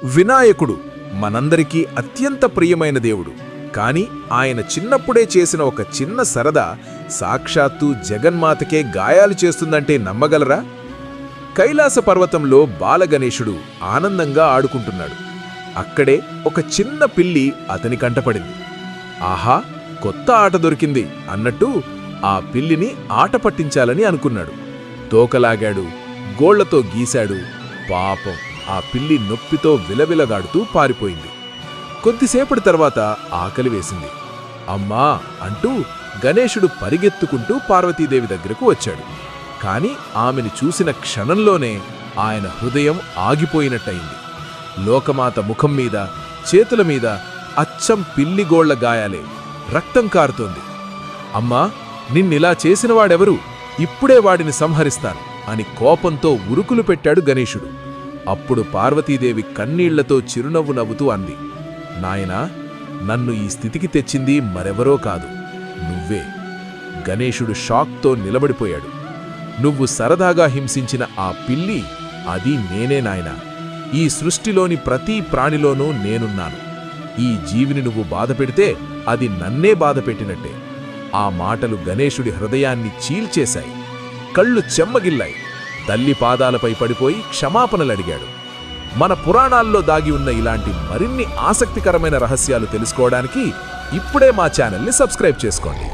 వినాయకుడు మనందరికీ అత్యంత ప్రియమైన దేవుడు. కాని ఆయన చిన్నప్పుడే చేసిన ఒక చిన్న సరదా సాక్షాత్తు జగన్మాతకే గాయాలు చేస్తుందంటే నమ్మగలరా? కైలాస పర్వతంలో బాలగణేశుడు ఆనందంగా ఆడుకుంటున్నాడు. అక్కడే ఒక చిన్న పిల్లి అతని కంటపడింది. ఆహా, కొత్త ఆట దొరికింది అన్నట్టు ఆ పిల్లిని ఆట పట్టించాలని అనుకున్నాడు. తోకలాగాడు, గోళ్లతో గీశాడు. పాపం, ఆ పిల్లి నొప్పితో విలవిలగాడుతూ పారిపోయింది. కొద్దిసేపటి తర్వాత ఆకలి వేసింది. అమ్మా అంటూ గణేశుడు పరిగెత్తుకుంటూ పార్వతీదేవి దగ్గరకు వచ్చాడు. కాని ఆమెను చూసిన క్షణంలోనే ఆయన హృదయం ఆగిపోయినట్టయింది. లోకమాత ముఖం మీద, చేతుల మీద అచ్చం పిల్లిగోళ్ల గాయాలే, రక్తం కారుతోంది. అమ్మా, నిన్నిలా చేసినవాడెవరు? ఇప్పుడే వాడిని సంహరిస్తాను అని కోపంతో ఉరుకులు పెట్టాడు గణేశుడు. అప్పుడు పార్వతీదేవి కన్నీళ్లతో చిరునవ్వు నవ్వుతూ అంది, నాయనా, నన్ను ఈ స్థితికి తెచ్చింది మరెవరో కాదు, నువ్వే. గణేశుడు షాక్తో నిలబడిపోయాడు. నువ్వు సరదాగా హింసించిన ఆ పిల్లి, అది నేనే నాయనా. ఈ సృష్టిలోని ప్రతి ప్రాణిలోనూ నేనున్నాను. ఈ జీవిని నువ్వు బాధపెడితే అది నన్నే బాధపెట్టినట్టే. ఆ మాటలు గణేశుడి హృదయాన్ని చీల్చేశాయి. కళ్ళు చెమ్మగిల్లాయి. తల్లి పాదాలపై పడిపోయి క్షమాపణలడిగాడు. మన పురాణాల్లో దాగి ఉన్న ఇలాంటి మరిన్ని ఆసక్తికరమైన రహస్యాలు తెలుసుకోవడానికి ఇప్పుడే మా ఛానల్ని సబ్స్క్రైబ్ చేసుకోండి.